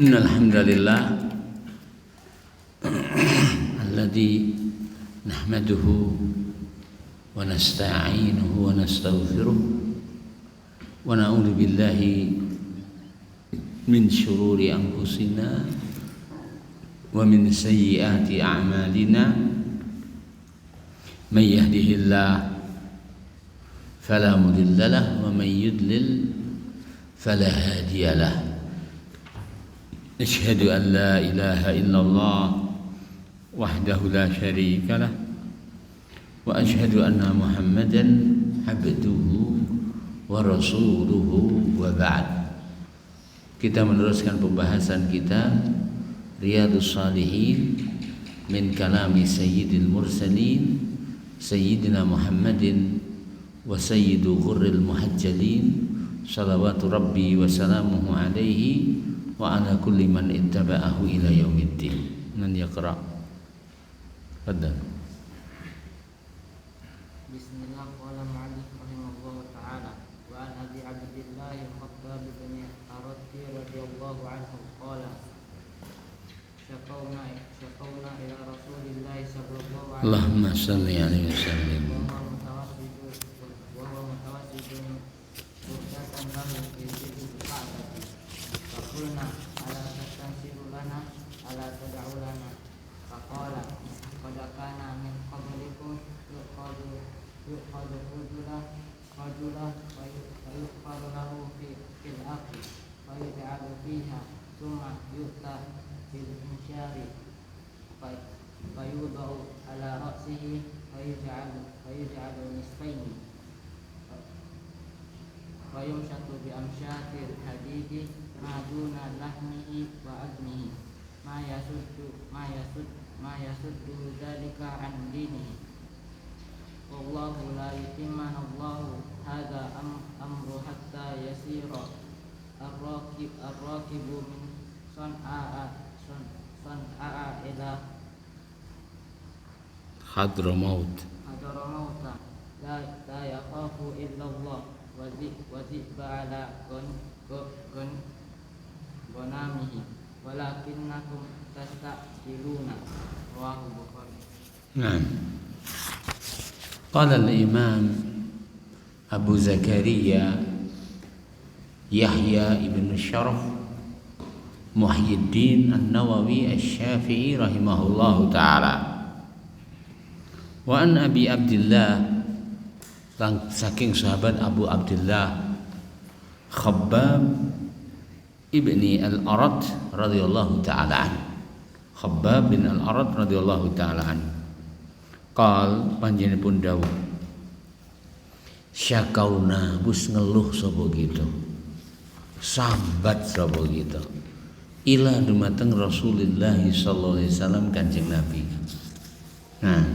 Innal hamdalillah alladzi nahmaduhu wa nasta'inuhu wa nastaghfiruh wa na'udzu billahi min shururi anfusina wa min sayyiati a'malina may yahdihillahu fala mudilla lahu wa may yudlil fala hadiya lahu. Asyhadu an la ilaha illallah wahdahu la syarika lah wa asyhadu anna Muhammadan abduhu wa rasuluhu wa ba'd. Kita meneruskan pembahasan kita Riyadhus Shalihin min kalami sayyidil mursalin sayyidina Muhammadin wa sayyidu ghurril muhajjalin salawatu rabbi wa salamuhu alaihi wa ala kulli man ittaba'ahu ila yaumiddin. Man yaqra? Fadhal. Bismillah qala ma'alif rahimahullah ta'ala wa an abi abdillah al-Khattab bin Arati radhiyallahu anhu qala syaqawna ila Rasulillah sallallahu alaihi Allahumma shalli alaihi wa sallim. Qulna ala tastansiru lana ala tad'u lana faqala qad kana min qablikum yuqadu rajulah wa yuqalu lahu fil aqli wa yuj'alu fiha thumma yu'ta bil insyari fa yudau ala ra'sihi wa yuj'alu nisfaini wa yumshatu bi amshatil hadidi ma duna lahmihi wa azmihi ma yasuddu dzalika an dinihi wallahu la yutimma Allahu hadza amru hatta yasira ar-rakibu min san'a ila Hadramaut la yakhafu illa Allah wa dhi'ba ala gonamihi walakinnakum tasta'jiluna. Rawahu Bukhari. Naam. Qala al-Imam Abu Zakaria Yahya ibn Syaraf Muhyiddin An-Nawawi Asy-Syafi'i rahimahullahu ta'ala. Wa an Abi Abdillah, saking sahabat Abu Abdillah Khabbab ibni al-Arat radhiyallahu ta'ala an. Khabbab bin al-Arat radhiyallahu ta'ala an. Qal panjenenganipun dawuh, syakauna bus ngeluh sapa gitu, sambat sapa gitu, ila dumateng Rasulullah sallallahu alaihi wasallam Kanjeng Nabi. Nah,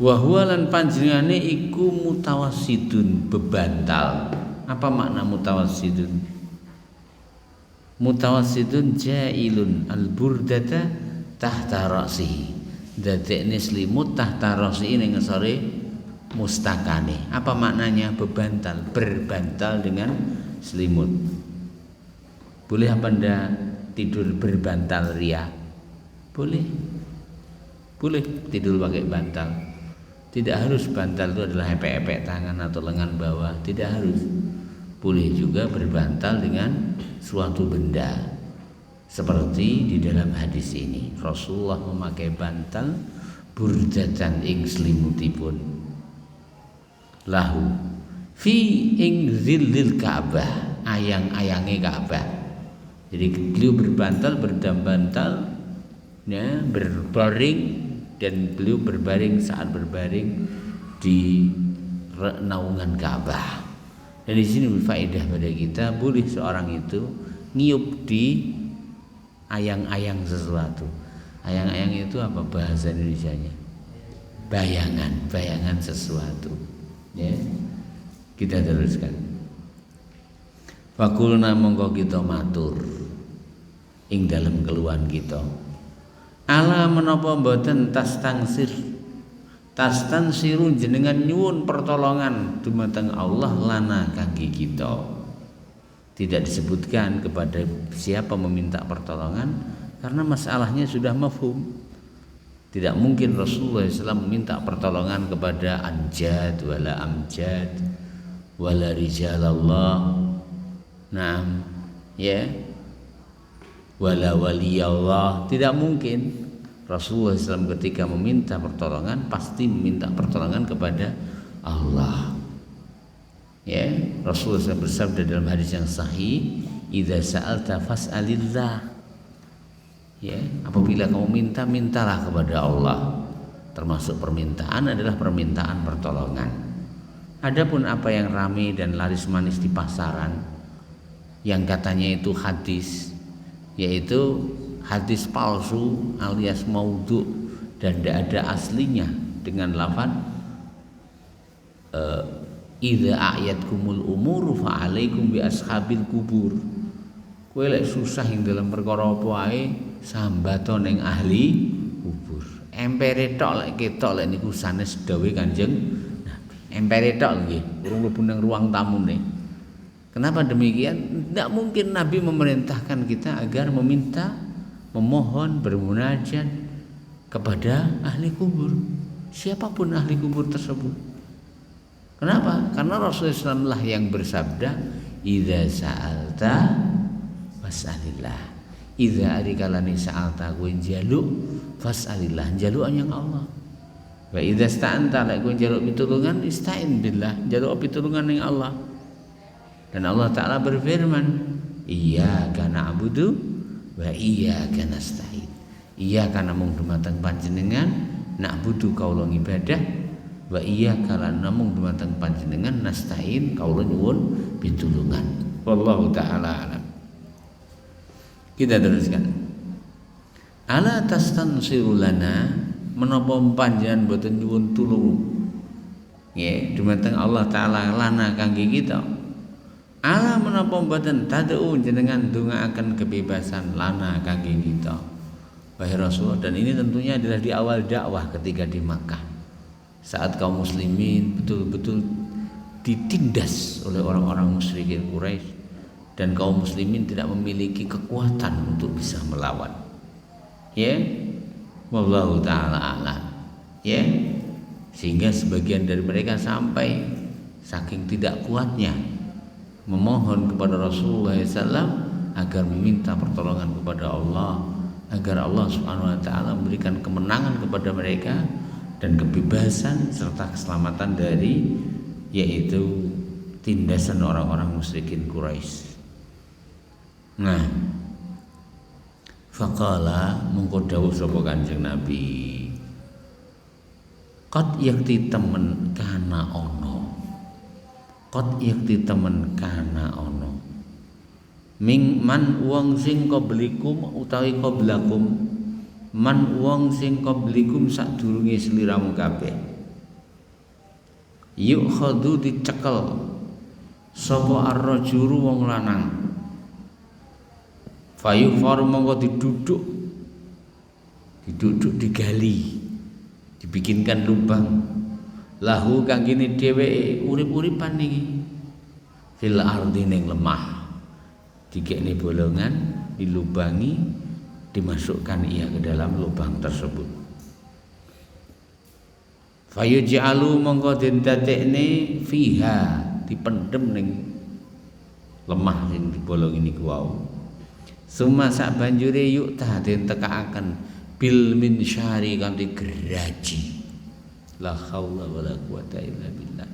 wa huwa lan panjenengane iku mutawassidun, bebantal. Apa makna mutawassidun? Mutawassidun jailun al-burdata tahta ra'sihi. Dadekne selimut tahta ra'sihi ning ngesore mustakane. Apa maknanya bebantal? Berbantal dengan selimut. Boleh apa ndak tidur berbantal ria? Boleh. Boleh tidur pakai bantal. Tidak harus bantal itu adalah epek-epek tangan atau lengan bawah, tidak harus. Boleh juga berbantal dengan suatu benda. Seperti di dalam hadis ini, Rasulullah memakai bantal burdatan ing selimutipun. Lahu fi ing zillil Ka'bah, ayang-ayange Ka'bah. Jadi beliau berbantal, berdambantal, ya, berbaring, dan beliau berbaring saat berbaring di naungan Ka'bah. Dan di sini berfaedah pada kita, boleh seorang itu niup di ayang-ayang sesuatu. Ayang-ayang itu apa bahasa Indonesianya? Bayangan sesuatu. Ya. Kita teruskan. Fakulna mongko kita matur ing dalem keluhan kita. Ala menapa mboten tastansiru jenengan nyuwun pertolongan dumateng Allah lana kangge kita. Tidak disebutkan kepada siapa meminta pertolongan karena masalahnya sudah mafhum. Tidak mungkin Rasulullah SAW meminta pertolongan kepada anjad wala amjad wala rijalallah, naam, ya, wala waliyallah. Tidak mungkin. Rasulullah SAW ketika meminta pertolongan pasti meminta pertolongan kepada Allah. Ya, Rasulullah SAW bersabda dalam hadis yang sahih, "Idza sa'alta fas'alillah." Ya, apabila kamu minta, mintalah kepada Allah. Termasuk permintaan adalah permintaan pertolongan. Adapun apa yang ramai dan laris manis di pasaran, yang katanya itu hadis, yaitu hadis palsu alias maudhu dan tidak ada aslinya dengan lafaz idza a'yatkumul umuru fa'alaikum bi ashabil kubur. Kowe lek susah ing dalam perkara apa ae sambato ning ahli kubur. Empere tok lek ketok lek niku sanes dawuh Kanjeng Nabi. Empere tok nggih, urung mlebu nang ruang tamune. Kenapa demikian? Tidak mungkin Nabi memerintahkan kita agar meminta, memohon, bermunajat kepada ahli kubur, siapapun ahli kubur tersebut. Kenapa? Karena Rasulullah SAW lah yang bersabda, "Idza sa'alta fas'alillah." Idza arikalani sa'alta kowe njaluk fas'alillah, njaluk yang Allah. Wa idza sta'anta lek kowe njaluk pitulungan ista'in billah, njaluk pitulungan ning Allah. Dan Allah Ta'ala berfirman, "Iyyaka na'budu wa iyyaka nasta'in." Iyyaka namung dumateng panjenengan, na'budu kaula ibadah, wa iyyaka lan namung dumateng panjenengan nasta'in kaula nyuwun pitulungan. Wallahu ta'ala alam. Kita teruskan. Ala tastansiru lana, menapa panjenengan boten nyuwun tulung nggih dumateng Allah Ta'ala lana kangge kita. Ala menapa mboten tad'u jenengan ndongaaken kebebasan lana kangge kita. Wahai Rasulullah, dan ini tentunya adalah di awal dakwah ketika di Makkah. Saat kaum muslimin betul-betul ditindas oleh orang-orang musyrikin Quraisy dan kaum muslimin tidak memiliki kekuatan untuk bisa melawan. Ya. Wallahu ta'ala a'lam. Ya. Sehingga sebagian dari mereka sampai saking tidak kuatnya memohon kepada Rasulullah SAW agar meminta pertolongan kepada Allah, agar Allah Subhanahu wa taala memberikan kemenangan kepada mereka dan kebebasan serta keselamatan dari yaitu tindasan orang-orang musyrikin Quraisy. Nah, faqala mengko dawuh sapa Kanjeng Nabi, qad yakti temen kana ono, qad yakti temen kana ono, ming man wong sing qablikum utawi qablakum, man wong sing qablikum sadurunge sliramu kabeh, yuk khadu dicekel sapa ar-rajulu wong lanang, fayufar mongko diduduk digali, dibikinkan lubang lahu kanggene dheweke urip-uripan niki fil ardi ning lemah, dikekne bolongan, dilubangi, dimasukkan ia ke dalam lubang tersebut. Fayuj'alu mongko den dadekne fiha, dipendem ning lemah sing dibolongi niku wau. Suma sak banjure yuk ta den tekaaken bil minsyari kanthi geraji. La haula wala quwata illa billah.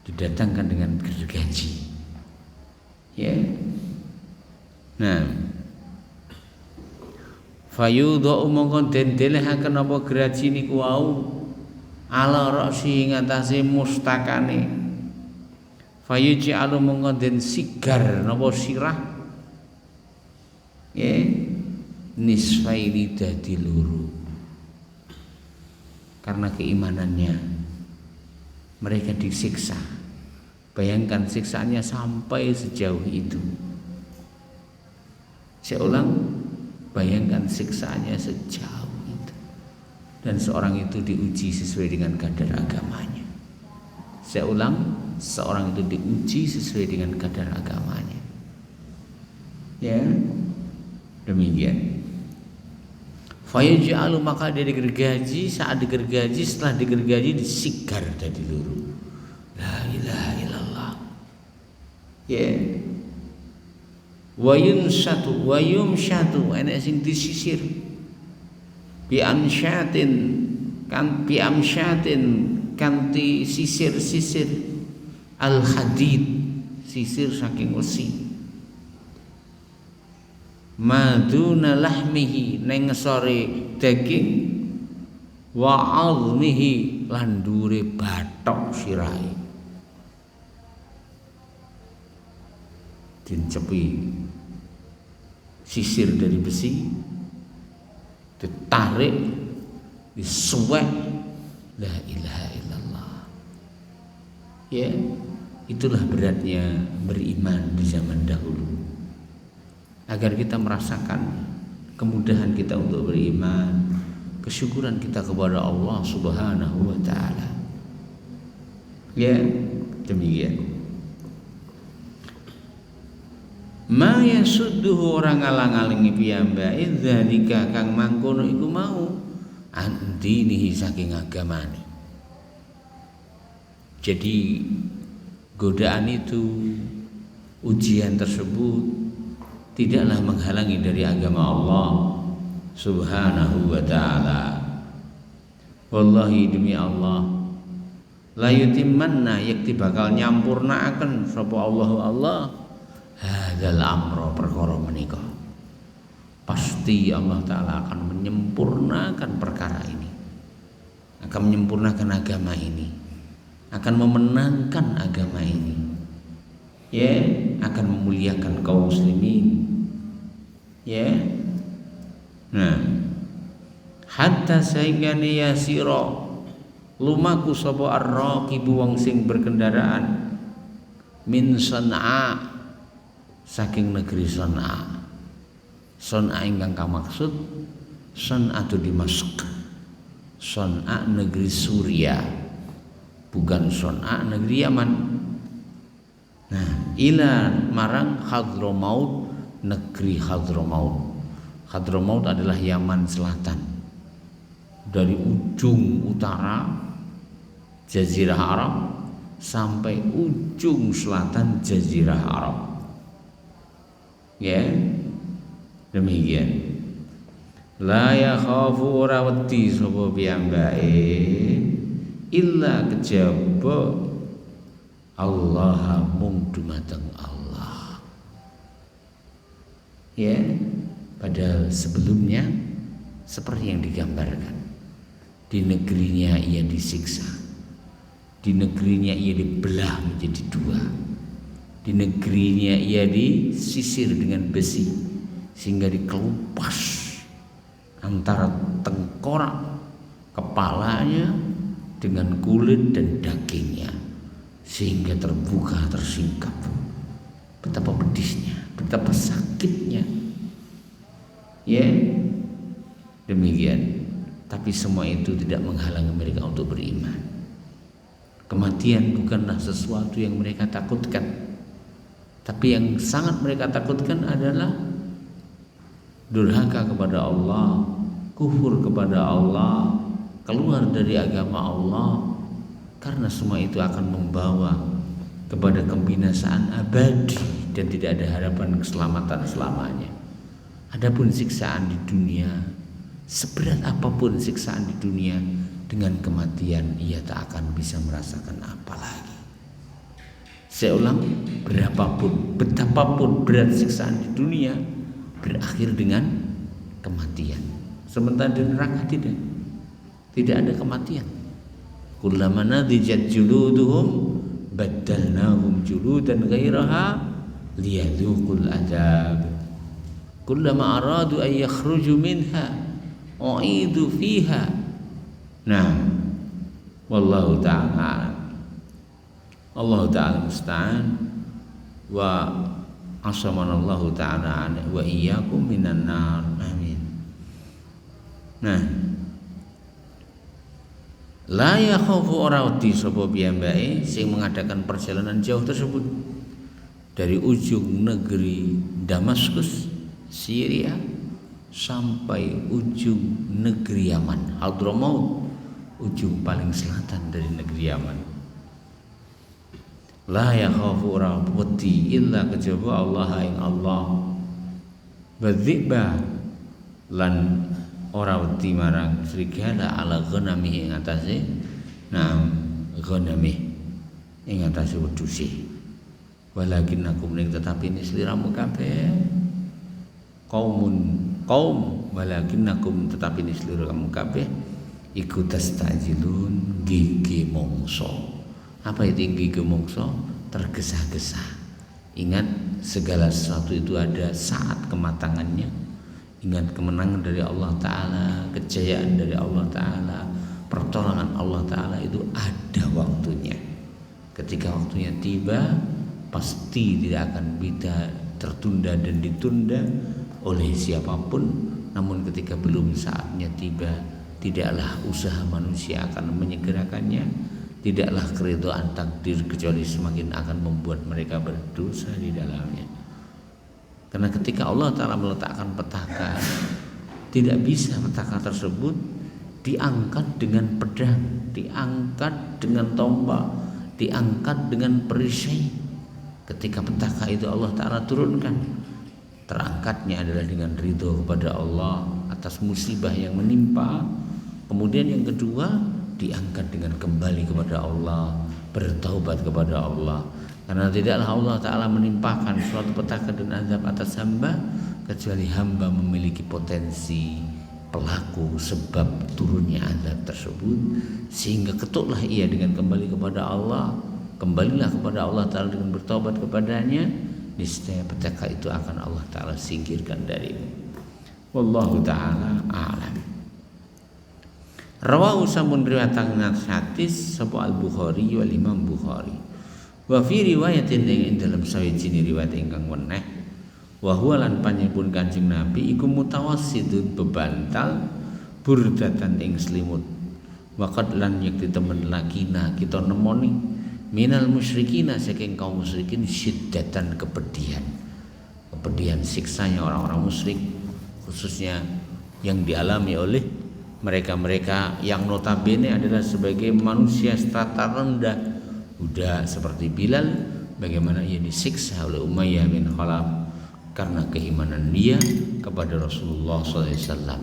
Didatangkan dengan gergaji. Ya. Nah. Fayudhu mongko den delehaken apa geraji niku wau ala ra'si ngatasi mustakane. Fayuji alu mongko den sigar napa sirah. Ya, nisfaini dadi loro. Karena keimanannya mereka disiksa. Bayangkan siksaannya sampai sejauh itu. Saya ulang, bayangkan siksaannya sejauh itu. Dan seorang itu diuji sesuai dengan kadar agamanya. Saya ulang, seorang itu diuji sesuai dengan kadar agamanya. Ya, demikian. Fayaj'alu, maka dia digergaji. Saat digergaji, setelah digergaji disigar dari luru. La ilaha illallah. Ya. Wa yumsyatu ana sing disisir. Bi ansyatin kanti sisir al hadid, sisir saking wesi. Maduna lahmihi, neng ngesore daging, wa azmihi, lan dure bathok sirahe. Dincepi sisir dari besi, ditarik, disuwek. La ilaha illallah. Ya, itulah beratnya beriman di zaman dahulu. Agar kita merasakan kemudahan kita untuk beriman, kesyukuran kita kepada Allah Subhanahu wa taala. Ya, demikian. Ma yasudduhu, orang ngalang-alingi piyambake dzalika kang mangkono iku mau andinihi saking agamane. Jadi godaan itu, ujian tersebut tidaklah menghalangi dari agama Allah Subhanahu wa taala. Wallahi, demi Allah, la yutimmanna, yakti bakal nyampurnaaken sapa Allah hadzal amra, perkara menika. Pasti Allah taala akan menyempurnakan perkara ini, akan menyempurnakan agama ini, akan memenangkan agama ini, ya, akan memuliakan kaum muslimin, ya. Nah, hatta sehingga yasira lumaku sapa ar-raqibu, wong sing berkendaraan, min San'a, saking negeri San'a. San'a ingkang kamaksud San'atu Dimashq, San'a negeri Suria, bukan San'a negeri Yaman. Nah, ila marang Hadramaut, negeri Hadramaut. Hadramaut adalah Yaman Selatan. Dari ujung utara Jazirah Arab sampai ujung selatan Jazirah Arab. Ya, demikian. La yakhafu, ora wedi sapa piyambake illa kejaba Allah, mung dumateng Allah. Ya, padahal sebelumnya seperti yang digambarkan, di negerinya ia disiksa, di negerinya ia dibelah menjadi dua, di negerinya ia disisir dengan besi sehingga dikelupas antara tengkorak kepalanya dengan kulit dan dagingnya, sehingga terbuka, tersingkap. Betapa pedisnya, betapa sakitnya. Ya, demikian. Tapi semua itu tidak menghalangi mereka untuk beriman. Kematian bukanlah sesuatu yang mereka takutkan, tapi yang sangat mereka takutkan adalah durhaka kepada Allah, kufur kepada Allah, keluar dari agama Allah, karena semua itu akan membawa kepada kebinasaan abadi dan tidak ada harapan keselamatan selamanya. Adapun siksaan di dunia, seberat apapun siksaan di dunia, dengan kematian ia tak akan bisa merasakan apa lagi. Saya ulang, betapapun berat siksaan di dunia berakhir dengan kematian. Sementara di neraka tidak ada kematian. Kullama nadijat juluduhum baddalnahum juludan ghairaha liyadhuqul adab. Kullama aradu an yakhruju minha u'idu fiha. Nah, wallahu ta'ala, Allah ta'ala musta'an, wa asamanallahu ta'ala wa iyyakum minan nar. Amin. Nah, La yakhafu ora wedi sapa piyambake sing mengadakan perjalanan jauh tersebut dari ujung negeri Damaskus Syria sampai ujung negeri Yaman Hadramaut, ujung paling selatan dari negeri Yaman. La yakhafu ora wedi illa kejaba Allah ing Allah badziba lan ora wedi marang serigala ala ghanami ing atase ghanami ing atase wedhuse. Walakin aku ning tetapi ini sliramu kabeh kaum walakin aku tetapi ini sliramu kabeh iku tastajilun gigi mongso. Apa itu gigi mongso? Tergesa-gesa. Ingat segala sesuatu itu ada saat kematangannya. Ingat kemenangan dari Allah Ta'ala, kejayaan dari Allah Ta'ala, pertolongan Allah Ta'ala itu ada waktunya. Ketika waktunya tiba, pasti tidak akan bisa tertunda dan ditunda oleh siapapun. Namun ketika belum saatnya tiba, tidaklah usaha manusia akan menyegerakannya, tidaklah keridhaan takdir kecuali semakin akan membuat mereka berdosa di dalamnya. Karena ketika Allah Ta'ala meletakkan petaka, tidak bisa petaka tersebut diangkat dengan pedang, diangkat dengan tombak, diangkat dengan perisai. Ketika petaka itu Allah Ta'ala turunkan, terangkatnya adalah dengan ridho kepada Allah atas musibah yang menimpa. Kemudian yang kedua, diangkat dengan kembali kepada Allah, bertaubat kepada Allah. Karena tidaklah Allah Ta'ala menimpakan suatu petaka dan azab atas hamba kecuali hamba memiliki potensi pelaku sebab turunnya azab tersebut, sehingga ketuklah ia dengan kembali kepada Allah. Kembalilah kepada Allah Ta'ala dengan bertaubat kepadanya, niscaya petaka itu akan Allah Ta'ala singkirkan darimu. Wallahu Ta'ala a'lam. Rawahu sampun riwayataken hadis sapa Al-Bukhari wal Imam Bukhari. Wa fi riwayatin ing dalam sawijine riwayat ingkang weneh wa huwa lan panjenengan Kanjeng Nabi iku mutawassidun bebantal burdatan ing selimut. Waqad lan yakti temen lakina kita nemoni minal musyrikina saking kaum musyrikin syiddatan kepedihan siksanya orang-orang musyrik, khususnya yang dialami oleh mereka-mereka yang notabene adalah sebagai manusia strata rendah, budak seperti Bilal, bagaimana ia disiksa oleh Umayyah bin Khalaf karena keimanan dia kepada Rasulullah SAW.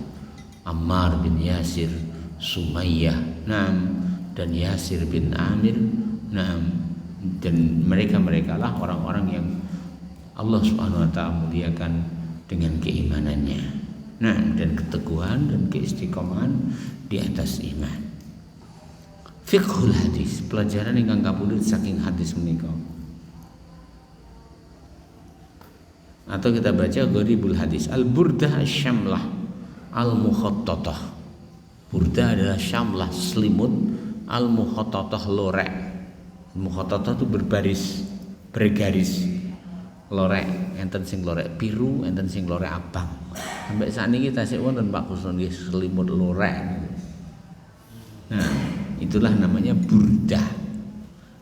Ammar bin Yasir, Sumayyah, dan Yasir bin Amir, dan mereka lah orang-orang yang Allah Subhanahu wa Ta'ala muliakan dengan keimanannya, dan keteguhan dan keistiqomahan di atas iman. Fiqhul hadis, pelajaran ingkang kapundhut saking hadis menika. Atau kita baca gharibul hadis. Al-burdah asy-syamlah al-mukhattatah. Burdah adalah syamlah selimut, al-mukhattatah lorek. Mukhattatah itu bergaris. Lorek, enten sing lorek biru, enten sing lorek abang. Sampai saat ini kita sik wonten Pak Kusno nggih selimut lorek. Itulah namanya burdah.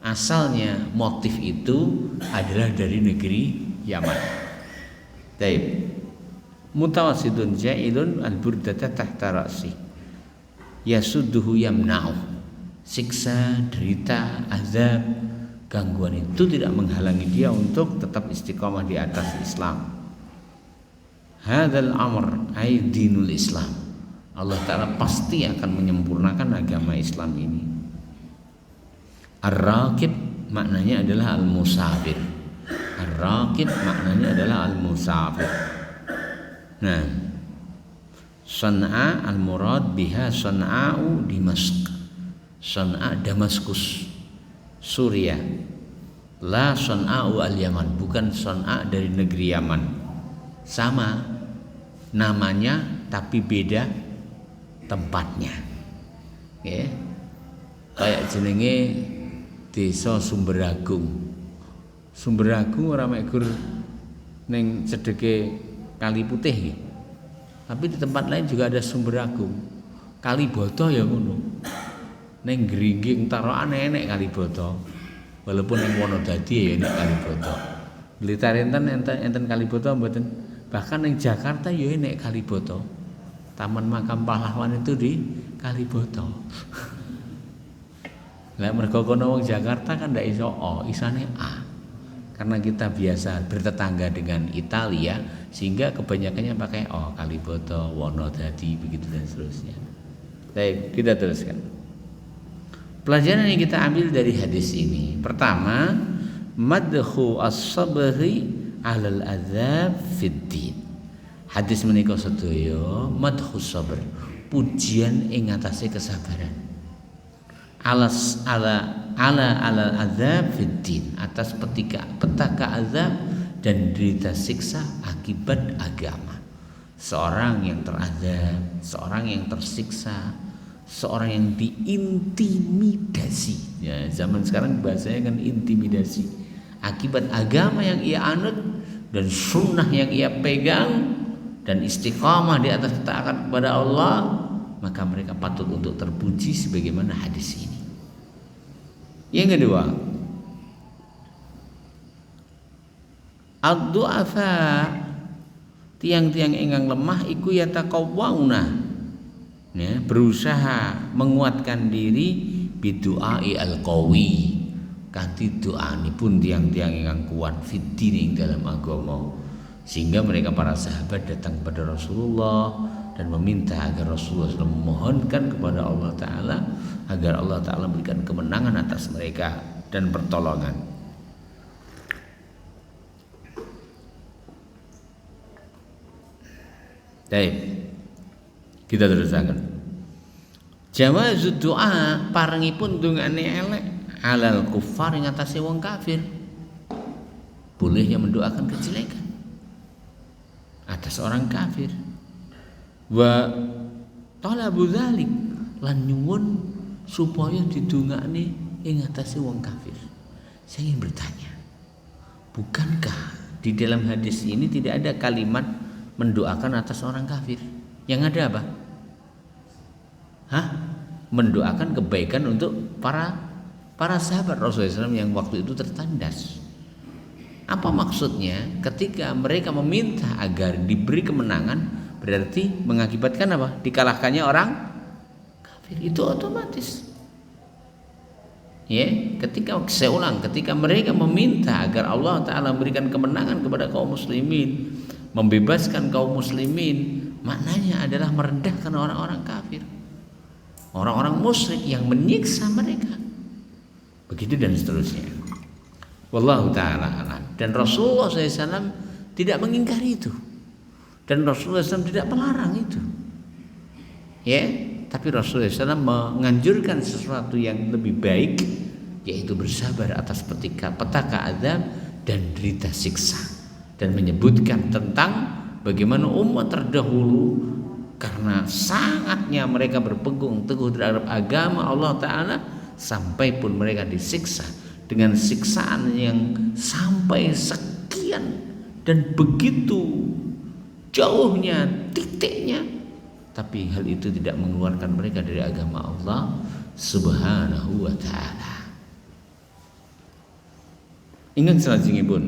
Asalnya motif itu adalah dari negeri Yaman. Taib. Mutawassidun ja'ilun al-burdata tahta ra'si. Yasudduhu yamna'u. Siksa, derita, azab, gangguan itu tidak menghalangi dia untuk tetap istiqamah di atas Islam. Hadzal amr ay dinul Islam. Allah Ta'ala pasti akan menyempurnakan agama Islam ini. Ar-Raqib maknanya adalah al-musafir. Ar-Raqib maknanya adalah al-musafir. San'a al-murad biha San'a'u Dimashq. San'a Damaskus, Suriah. La San'a'u al-Yaman, bukan San'a dari negeri Yaman. Sama namanya tapi beda tempatnya, ya. Kayak jenenge desa Sumberagung. Sumberagung ora mek gur ning cedeke Kali Putih, ya. Tapi di tempat lain juga ada Sumberagung. Kali Boto ya ngono. Ning Gringging tarokane enek Kalibata. Walaupun ning Wonodadi ya enek Kalibata. Blitar enten Kalibata mboten. Bahkan ning Jakarta ya enek Kalibata. Taman Makam Pahlawan itu di Kalibata. Lah mergo kono wong Jakarta kan ndak iso O, isane A. Karena kita biasa bertetangga dengan Italia sehingga kebanyakannya pakai O, Kalibata, Wonodadi begitu dan seterusnya. Baik, kita teruskan. Pelajaran yang kita ambil dari hadis ini. Pertama, madhu as-sabri 'alal adzab fid din. Hadis menika sedaya madhu sabr, pujian ing atase kesabaran. Ala adzab fid din, atas petaka azab dan derita siksa akibat agama. Seorang yang terazab, seorang yang tersiksa, seorang yang diintimidasi. Ya, zaman sekarang bahasanya kan intimidasi. Akibat agama yang ia anut dan sunnah yang ia pegang dan istiqamah di atas ketaatan kepada Allah, maka mereka patut untuk terpuji sebagaimana hadis ini. Yang kedua, ad-du'afa, tiang-tiang ingkang lemah iku yataqawwauna, ya, berusaha menguatkan diri bidu'ai al-qawi, kanthi doanipun tiang-tiang ingkang kuat fiddin ing dalam agama. Sehingga mereka para sahabat datang kepada Rasulullah dan meminta agar Rasulullah SAW memohonkan kepada Allah Ta'ala agar Allah Ta'ala berikan kemenangan atas mereka dan pertolongan. Baik, kita teruskan. Jawazud doa parengipun dungane elek alal kufar ing atase wong kafir. Bolehnya mendoakan kejelekan atas orang kafir. Wa talabu dzalik, lan nyuwun supaya didongakne ing atase wong kafir. Saya ingin bertanya, bukankah di dalam hadis ini tidak ada kalimat mendoakan atas orang kafir? Yang ada apa? Mendoakan kebaikan untuk para sahabat Rasulullah SAW yang waktu itu tertandas. Apa maksudnya? Ketika mereka meminta agar diberi kemenangan, berarti mengakibatkan apa? Dikalahkannya orang kafir. Itu otomatis. Ya, ketika mereka meminta agar Allah Ta'ala memberikan kemenangan kepada kaum muslimin, membebaskan kaum muslimin, maknanya adalah merendahkan orang-orang kafir, orang-orang musyrik yang menyiksa mereka. Begitu dan seterusnya. Wallahu ta'ala alam. Dan Rasulullah SAW tidak mengingkari itu, dan Rasulullah SAW tidak melarang itu, ya. Tapi Rasulullah SAW menganjurkan sesuatu yang lebih baik, yaitu bersabar atas petaka azab dan derita siksa, dan menyebutkan tentang bagaimana umat terdahulu karena sangatnya mereka berpegang teguh terhadap agama Allah Ta'ala, sampai pun mereka disiksa dengan siksaan yang sampai sekian dan begitu jauhnya titiknya, tapi hal itu tidak mengeluarkan mereka dari agama Allah Subhanahu wa Ta'ala. Ingat salajengipun,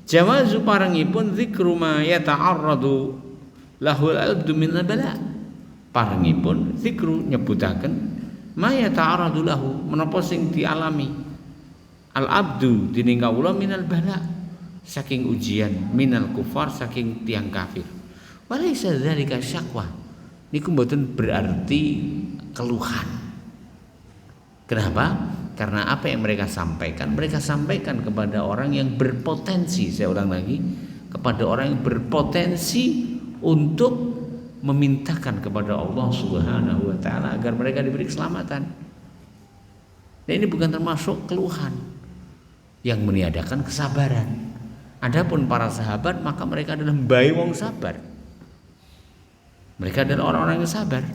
jawazu parengipun zikru ma yata'arradu lahul abdu min bala. Parengipun zikru nyebutaken ma yata'arradu lahu, menapa sing dialami al abdu dening kawula minal bala, saking ujian, minal kufar, saking tiang kafir. Walaysa dzalika syakwa, niku mboten berarti keluhan. Kenapa? Karena apa yang mereka sampaikan kepada orang yang berpotensi, saya ulang lagi, kepada orang yang berpotensi untuk memintakan kepada Allah Subhanahu wa Ta'ala agar mereka diberi keselamatan. Dan ini bukan termasuk keluhan yang meniadakan kesabaran. Adapun para sahabat, maka mereka adalah mbae wong sabar. Mereka adalah orang-orang yang sabar.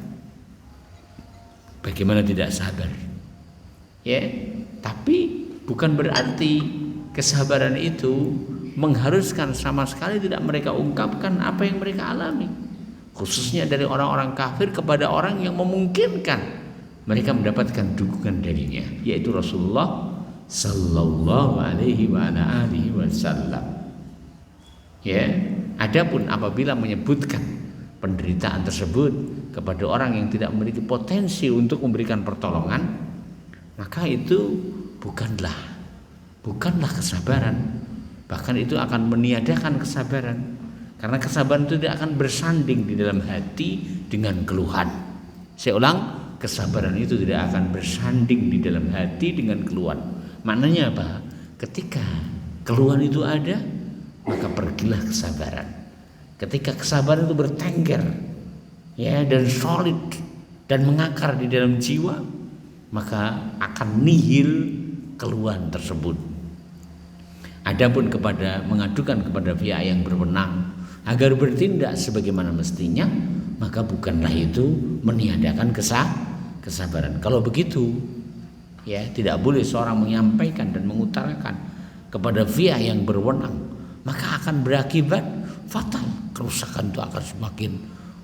Bagaimana tidak sabar? Ya, tapi bukan berarti kesabaran itu mengharuskan sama sekali tidak mereka ungkapkan apa yang mereka alami, khususnya dari orang-orang kafir kepada orang yang memungkinkan mereka mendapatkan dukungan darinya, yaitu Rasulullah sallallahu alaihi wasallam. Ya, adapun apabila menyebutkan penderitaan tersebut kepada orang yang tidak memiliki potensi untuk memberikan pertolongan, maka itu bukanlah kesabaran. Bahkan itu akan meniadakan kesabaran. Karena kesabaran itu tidak akan bersanding di dalam hati dengan keluhan. Saya ulang, kesabaran itu tidak akan bersanding di dalam hati dengan keluhan. Maknanya apa? Ketika keluhan itu ada, maka pergilah kesabaran. Ketika kesabaran itu bertengger, ya, dan solid dan mengakar di dalam jiwa, maka akan nihil keluhan tersebut. Adapun mengadukan kepada pihak yang berwenang agar bertindak sebagaimana mestinya, maka bukanlah itu meniadakan kesabaran. Kalau begitu, ya, tidak boleh seorang menyampaikan dan mengutarakan kepada pihak yang berwenang, maka akan berakibat fatal. Kerusakan itu akan semakin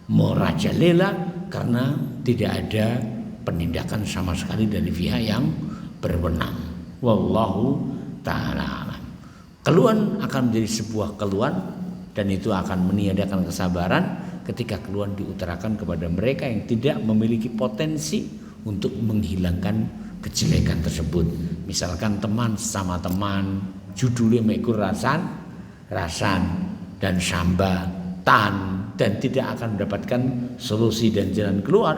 merajalela karena tidak ada penindakan sama sekali dari pihak yang berwenang. Wallahu ta'ala alam. Keluhan akan menjadi sebuah keluhan, dan itu akan meniadakan kesabaran ketika keluhan diutarakan kepada mereka yang tidak memiliki potensi untuk menghilangkan kejelekan tersebut. Misalkan teman sama teman, judulnya mekur rasan dan samba tan, dan tidak akan mendapatkan solusi dan jalan keluar,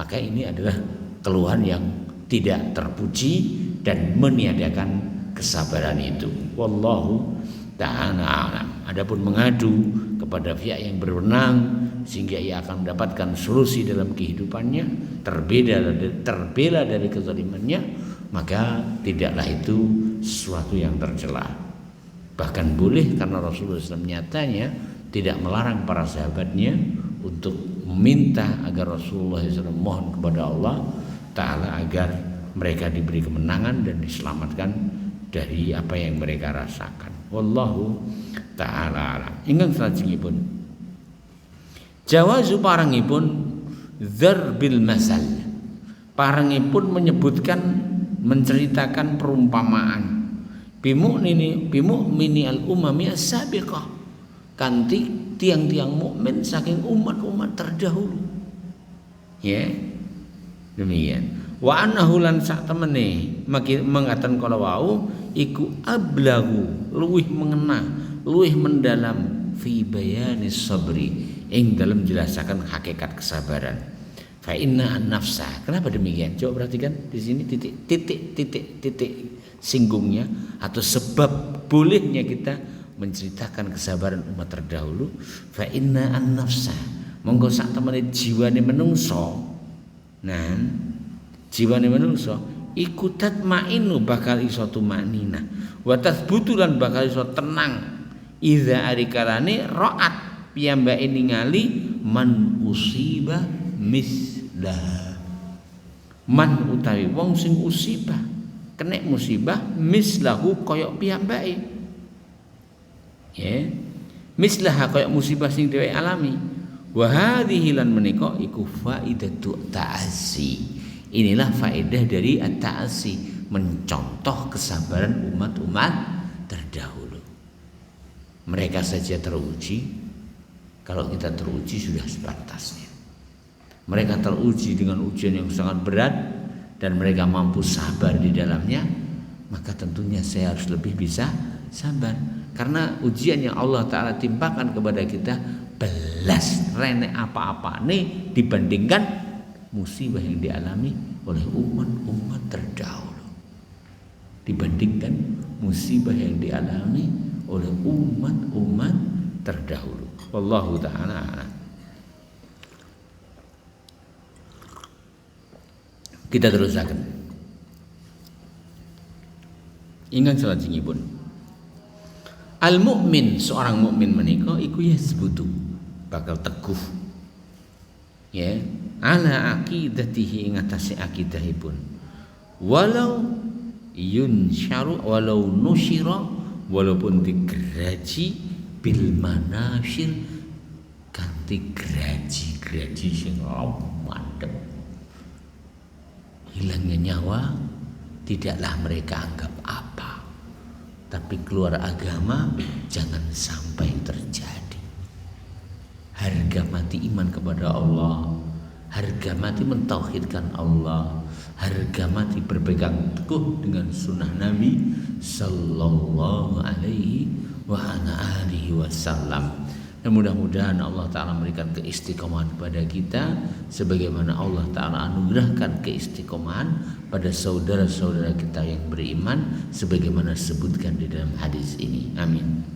maka ini adalah keluhan yang tidak terpuji dan meniadakan kesabaran itu. Wallahu ta'ala alam. Adapun mengadu kepada pihak yang berwenang sehingga ia akan mendapatkan solusi dalam kehidupannya, terbela dari kezalimannya, maka tidaklah itu sesuatu yang tercela. Bahkan boleh, karena Rasulullah SAW nyatanya tidak melarang para sahabatnya untuk meminta agar Rasulullah SAW mohon kepada Allah Ta'ala agar mereka diberi kemenangan dan diselamatkan dari apa yang mereka rasakan. Wallahu ta'ala alam. Ingkang salajengipun jawazu parangipun dzarbil masal. Parangipun menceritakan perumpamaan bimu'mini al-umami as-sabiqah, kanthi tiang-tiang mukmin saking umat-umat terdahulu. Ya, demikian. Wa annahu lan sak temene mengatakan kala wau iku ablagu, luwih mengena, luwih mendalam fi bayanis sabri, ing dalam menjelaskan hakikat kesabaran. Fa inna an-nafsa. Kenapa demikian? Coba perhatikan di sini titik singgungnya atau sebab bolehnya kita menceritakan kesabaran umat terdahulu. Fa inna an-nafsa, monggo sak temene jiwane menungso. Nah, jiwane manungsa iku tatmainu bakal iso tumanina wa tathbutu lan bakal iso tenang iza arikalane ra'at piyambake ningali man usiba mislah, man utawi wong sing usiba kena musibah mislahu koyok piyambake, ya, mislah koyok musibah sing dhewe alami. Wa hadhihi lan menika iku faidatu ta'assi. Inilah faedah dari at-ta'assi, mencontoh kesabaran umat-umat terdahulu. Mereka saja teruji, kalau kita teruji sudah sepantasnya. Mereka teruji dengan ujian yang sangat berat dan mereka mampu sabar di dalamnya, maka tentunya saya harus lebih bisa sabar. Karena ujian yang Allah Ta'ala timpakan kepada kita belas rene apa-apa nih dibandingkan musibah yang dialami oleh umat-umat terdahulu, dibandingkan musibah yang dialami oleh umat-umat terdahulu. Wallahu ta'ala a'lam. Kita terusaken. Ingat salajengipun. Al-mukmin, seorang mukmin menika iku yasbutu, bakal teguh, ya, ala aqidatihi ing atase akidahipun, walau nusyira, walaupun digeraji bil manashir kanthi geraji sing mantep, nyawa tidaklah mereka anggap apa. Tapi keluar agama jangan sampai terjadi. Harga mati iman kepada Allah, harga mati mentauhidkan Allah, harga mati berpegang teguh dengan sunnah Nabi sallallahu alaihi wa ala alihi wasallam. Dan mudah-mudahan Allah Ta'ala memberikan keistiqomahan kepada kita sebagaimana Allah Ta'ala anugerahkan keistiqomahan pada saudara-saudara kita yang beriman sebagaimana disebutkan di dalam hadis ini. Amin.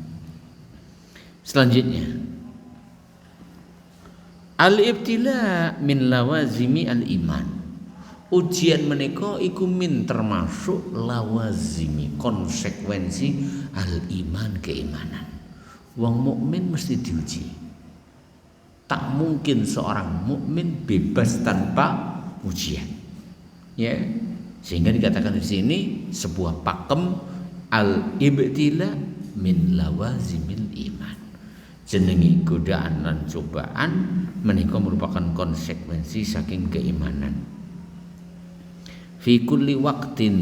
Selanjutnya, al-ibtila min lawazimi al-iman. Ujian menika iku min termasuk lawazimi, konsekuensi al-iman, keimanan. Wong mukmin mesti diuji. Tak mungkin seorang mukmin bebas tanpa ujian. Ya. Sehingga dikatakan di sini sebuah pakem al-ibtila min lawazimil iman. Jenengi godaan lan cobaan menika merupakan konsekuensi saking keimanan. Fi kulli waqtin,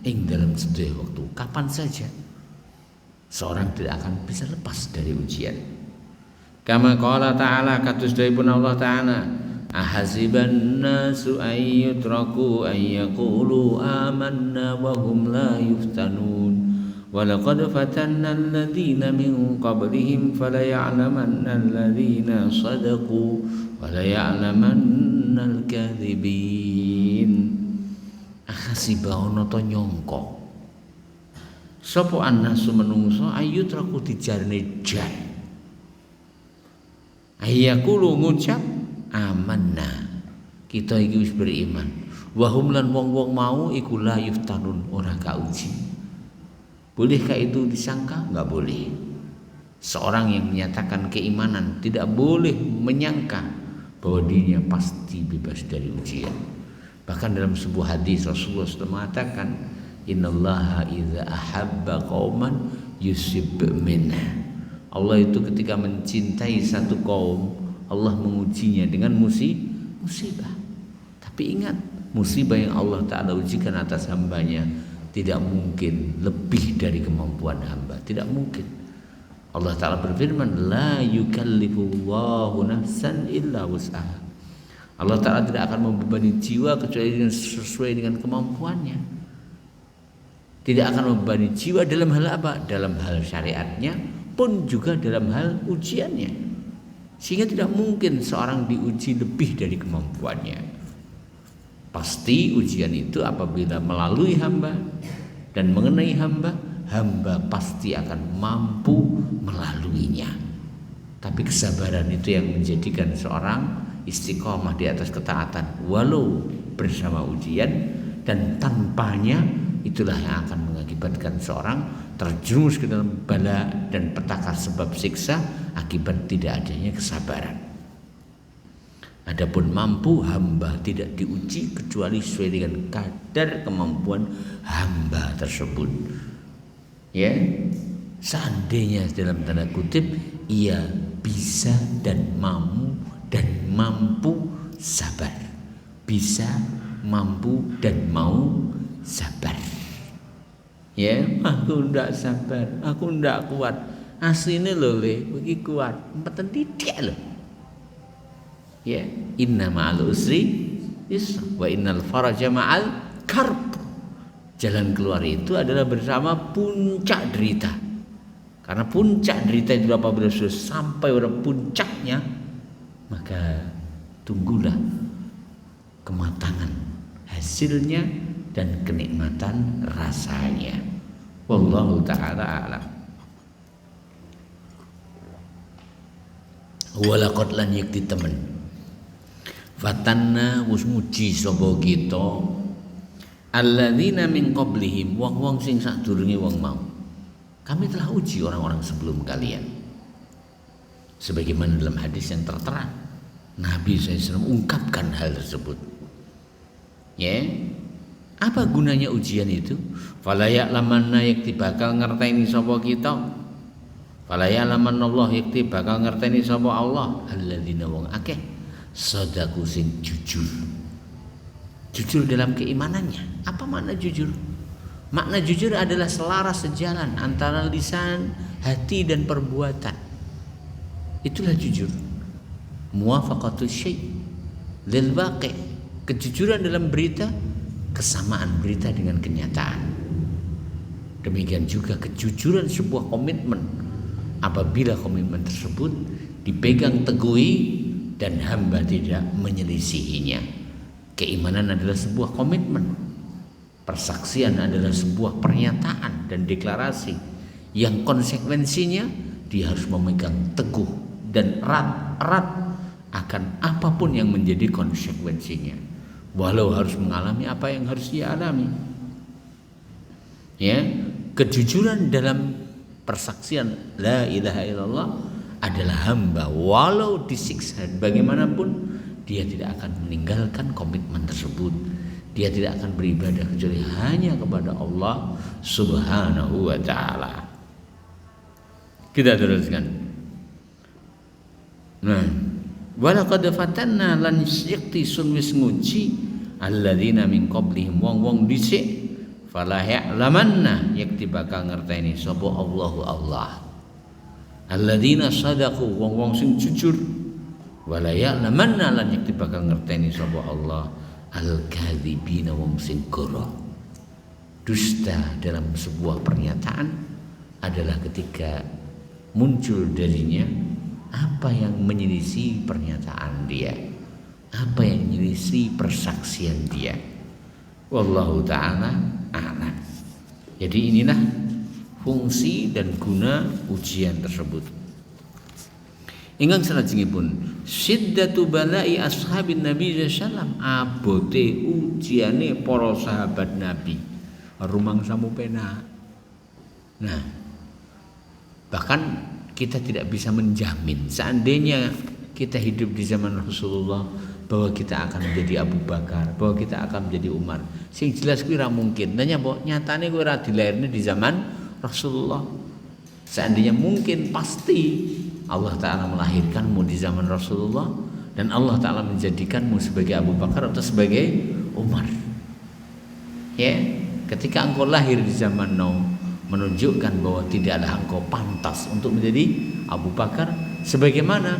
ing dalam setiap waktu, kapan saja seorang tidak akan bisa lepas dari ujian. Kama qala ta'ala, kados dawuhipun Allah Ta'ala, ahasiban nasu ayyutraku ayyaqulu amanna wa hum la yuftanun wa laqad fatanna alladhina min qablihim fala ya'lamanna alladhina sadaqu wa la ya'lamanna al-kadhibin. Ahasiba ana ta nyangka sapa annasu menungso ayyutraku dijarne jan ayyaqulu ngucap amanna, kita iki wis beriman, wahum lan wong-wong mau iku la yuftanun, ora kauji. Bolehkah itu disangka? Enggak boleh. Seorang yang menyatakan keimanan tidak boleh menyangka bahwa dirinya pasti bebas dari ujian. Bahkan dalam sebuah hadis Rasulullah sudah mengatakan, innallaha idza ahabba qauman yusib minna. Allah itu ketika mencintai satu kaum, Allah mengujinya dengan musibah. Tapi ingat, musibah yang Allah Ta'ala ujikan atas hambanya tidak mungkin lebih dari kemampuan hamba. Tidak mungkin. Allah Ta'ala berfirman, la yukallifullahu nafsan illa wus'aha. Allah Ta'ala tidak akan membebani jiwa kecuali sesuai dengan kemampuannya. Tidak akan membebani jiwa dalam hal apa? Dalam hal syariatnya pun juga dalam hal ujiannya. Sehingga tidak mungkin seorang diuji lebih dari kemampuannya. Pasti ujian itu apabila melalui hamba dan mengenai hamba, hamba pasti akan mampu melaluinya. Tapi kesabaran itu yang menjadikan seorang istiqomah di atas ketaatan walau bersama ujian, dan tanpanya itulah yang akan mengakibatkan seorang terjerumus ke dalam bala dan petaka sebab siksa akibat tidak adanya kesabaran. Adapun mampu, hamba tidak diuji kecuali sesuai dengan kadar kemampuan hamba tersebut. Ya, seandainya dalam tanda kutip ia bisa dan mampu sabar, bisa, mampu dan mau sabar. Ya, aku ndak sabar, aku ndak kuat. Asline lho le, iki kuat, mboten titik lho. Ya, inna ma'al usri yusra wa innal faraja ma'al karb. Jalan keluar itu adalah bersama puncak derita. Karena puncak derita itu apabila sudah sampai pada puncaknya, maka tunggulah kematangan hasilnya dan kenikmatan rasanya. Wallahu ta'ala a'lam. Walaqad lan yakti temen fatanna wus muji sapa kita alladzina min qablihim, wong-wong sing sadurunge wong mau. Kami telah uji orang-orang sebelum kalian. Sebagaimana dalam hadis yang tertera, Nabi SAW ungkapkan hal tersebut. Ya, apa gunanya ujian itu? Fala ya'lamanna yakti bakal ngerteni sapa kita. Fala ya'lamanna Allah yakti bakal ngerteni sapa Allah alladzina wong akeh sadaku sing jujur. jujur dalam keimanannya. Apa makna jujur? Makna jujur adalah selaras sejalan antara lisan, hati dan perbuatan. Itulah jujur. Muwafaqatus syai' lil waqi'. Kejujuran dalam berita, kesamaan berita dengan kenyataan. Demikian juga kejujuran sebuah komitmen. Apabila komitmen tersebut dipegang teguhi dan hamba tidak menyelisihinya. Keimanan adalah sebuah komitmen. Persaksian adalah sebuah pernyataan dan deklarasi yang konsekuensinya dia harus memegang teguh dan erat akan apapun yang menjadi konsekuensinya, walau harus mengalami apa yang harus dia alami. Ya, kejujuran dalam persaksian la ilaha illallah adalah hamba walau disiksa bagaimanapun dia tidak akan meninggalkan komitmen tersebut. Dia tidak akan beribadah kecuali hanya kepada Allah Subhanahu wa ta'ala. Kita teruskan. Nah, walaqad fatanna lan yakti sun wis nguji alladzina min qablihim wong dhisik fala ya'lamanna yakti bakal ngerteni sapa Allahu Allah. Alladzina sadaqu wong sing jujur wala ya'lamanna lan yakti bakal ngerteni sapa Allah al-kadzibina wong sing goro. Dusta dalam sebuah pernyataan adalah ketika muncul darinya apa yang menyelisih pernyataan dia, apa yang menyelisih persaksian dia. Wallahu ta'ala a'lam. Jadi inilah fungsi dan guna ujian tersebut. Ingkang salajengipun syiddatu balai ashabin Nabi sallallahu alaihi wasallam, abote ujiane para sahabat Nabi rumangsa mupena. Nah, bahkan kita tidak bisa menjamin seandainya kita hidup di zaman Rasulullah bahwa kita akan menjadi Abu Bakar, bahwa kita akan menjadi Umar. Sing jelas kuwi ora mungkin. Nanya mbok nyatane kowe ora dilairne di zaman Rasulullah. Seandainya mungkin pasti Allah Ta'ala melahirkanmu di zaman Rasulullah dan Allah Ta'ala menjadikanmu sebagai Abu Bakar atau sebagai Umar. Ya, ketika engkau lahir di zaman Nuh menunjukkan bahwa tidaklah engkau pantas untuk menjadi Abu Bakar, sebagaimana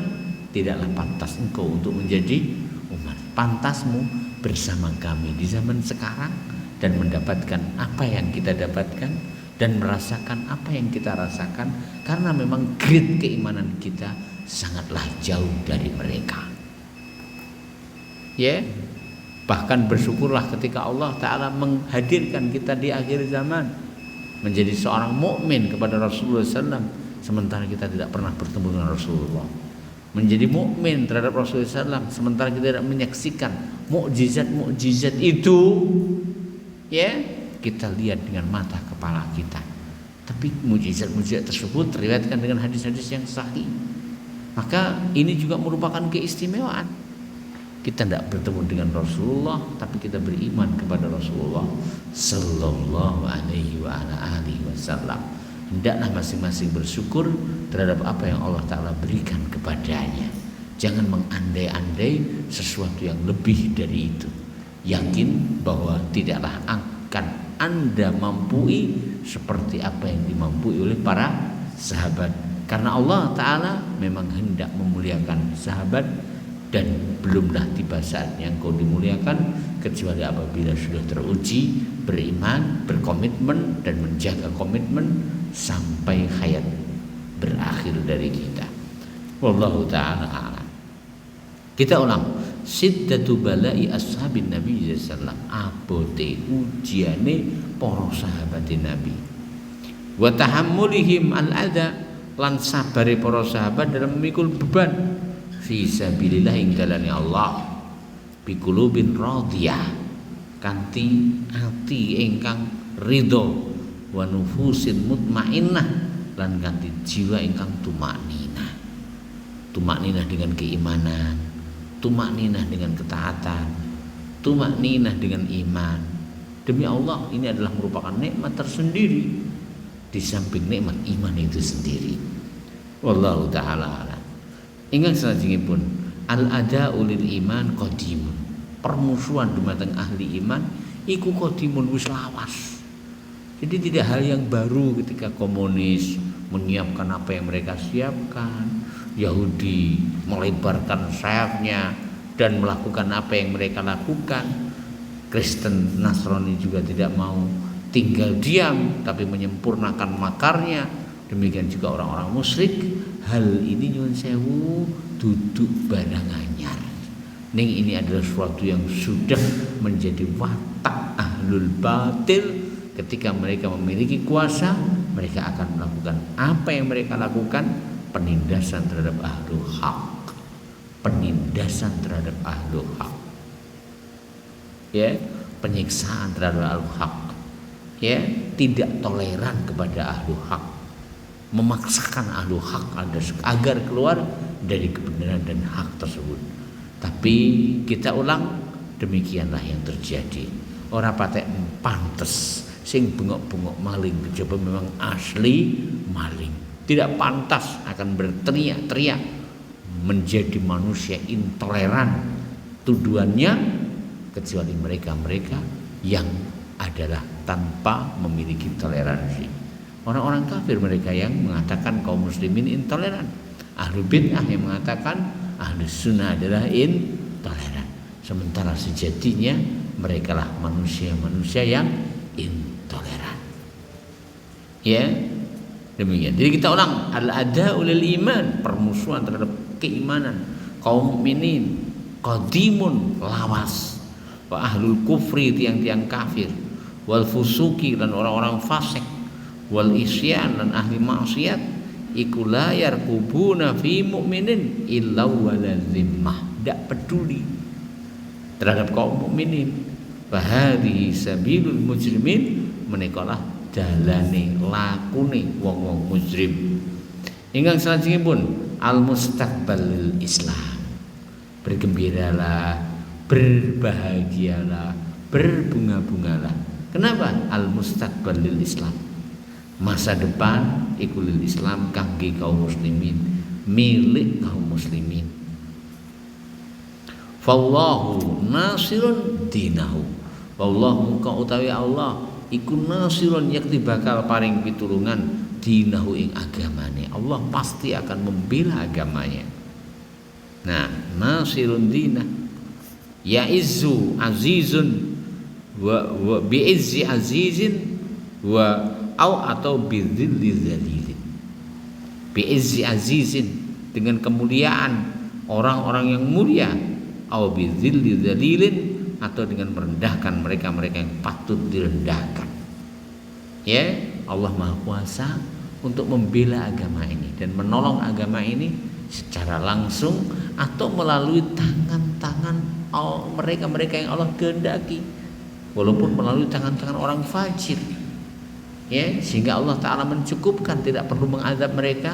tidaklah pantas engkau untuk menjadi Umar. Pantasmu bersama kami di zaman sekarang dan mendapatkan apa yang kita dapatkan dan merasakan apa yang kita rasakan, karena memang grade keimanan kita sangatlah jauh dari mereka. Ya, bahkan bersyukurlah ketika Allah Ta'ala menghadirkan kita di akhir zaman menjadi seorang mukmin kepada Rasulullah SAW, sementara kita tidak pernah bertemu dengan Rasulullah. Menjadi mukmin terhadap Rasulullah SAW sementara kita tidak menyaksikan mukjizat itu, ya, kita lihat dengan mata kepala kita. Tapi mukjizat tersebut terlihatkan dengan hadis-hadis yang sahih. Maka ini juga merupakan keistimewaan. Kita tidak bertemu dengan Rasulullah, tapi kita beriman kepada Rasulullah sallallahu alaihi wa ala alihi wasallam. Hendaklah masing-masing bersyukur terhadap apa yang Allah Ta'ala berikan kepadanya. Jangan mengandai-andai sesuatu yang lebih dari itu. Yakin bahwa tidaklah akan Anda mampui seperti apa yang dimampui oleh para sahabat. Karena Allah Ta'ala memang hendak memuliakan sahabat, dan belumlah tiba saatnya engkau dimuliakan kecuali apabila sudah teruji beriman, berkomitmen dan menjaga komitmen sampai hayat berakhir dari kita. Wallahu ta'ala a'lam. Kita ulang. Siddatu balai ashabin Nabi sallallahu alaihi wasallam, abote ujiane para sahabat Nabi. Wa tahammulihim al-adha, lan sabare para sahabat dalam memikul beban fi sabilillah ing dalane Allah, bi qulubin radiyah, kanthi ati ingkang ridho, wa nufusin mutmainnah, lan kanthi jiwa ingkang tumakninah. Tumakninah dengan keimanan, tumakninah dengan ketaatan, tumakninah dengan iman. Demi Allah, ini adalah merupakan nikmat tersendiri di samping nikmat iman itu sendiri. Wallahu ta'ala a'lam. Ingat salajengipun al-ada'u lil iman qadimun. permusuhan dumateng ahli iman iku qadimun wis lawas. Jadi tidak hal yang baru ketika komunis menyiapkan apa yang mereka siapkan, Yahudi melebarkan sayapnya dan melakukan apa yang mereka lakukan, Kristen Nasrani juga tidak mau tinggal diam tapi menyempurnakan makarnya, demikian juga orang-orang musyrik. Hal ini nyuwun sewu duduk barang anyar. Ning ini adalah sesuatu yang sudah menjadi watak ahlul batil. Ketika mereka memiliki kuasa, mereka akan melakukan apa yang mereka lakukan, penindasan terhadap ahlul haq. Penindasan terhadap ahlul haq. Ya, penyiksaan terhadap ahlul haq. Ya, tidak toleran kepada ahlul haq. Memaksakan ahlul haq agar keluar dari kebenaran dan hak tersebut. Tapi kita ulang, demikianlah yang terjadi. Ora patek pantes sing bengok-bengok maling, coba memang asli maling. Tidak pantas akan berteriak-teriak menjadi manusia intoleran tuduhannya, kecuali mereka-mereka yang adalah tanpa memiliki toleransi. Orang-orang kafir mereka yang mengatakan kaum muslimin intoleran. Ahlul bid'ah yang mengatakan ahlus sunnah adalah intoleran. Sementara sejatinya mereka lah manusia-manusia yang intoleran. Ya, demikian. Jadi kita ulang, al-ada'u lil iman, permusuhan terhadap keimanan. Kaum mukminin qadimun, lawas. Wa ahlul kufri, tiang-tiang kafir. Wal fusuki, dan orang-orang fasik. Wal isyan, dan ahli maksiat. Iku la yarqubuna fi mu'minin illa wala zimmah. Tidak peduli terhadap kaum mukminin. Fahadhihi sabilul mujrimin, menikalah dalane lakune wong-wong mujrim. Ingkang salajengipun al mustaqbalil Islam. Bergembiralah, berbahagialah, berbunga-bungalah. Kenapa? Al mustaqbalil Islam. Masa depan ikulil Islam kangge kaum muslimin, milik kaum muslimin. Fallahu nasirun dinahu. Wallahu ka utawi Allah iku nasirun yakti bakal paring pitulungan dinahu ing agamane. Allah pasti akan membela agamanya. Nah, nasirun dinah. Ya izzu azizun wa bi izzi azizin wa atau bidzilli dzalilin. Bi'izzi azizin, dengan kemuliaan orang-orang yang mulia, au bidzilli dzalilin, atau dengan merendahkan mereka-mereka yang patut direndahkan. Ya, Allah Maha Kuasa untuk membela agama ini dan menolong agama ini secara langsung atau melalui tangan-tangan mereka-mereka yang Allah kehendaki, walaupun melalui tangan-tangan orang fajir. Ya, sehingga Allah Ta'ala mencukupkan, tidak perlu mengazab mereka,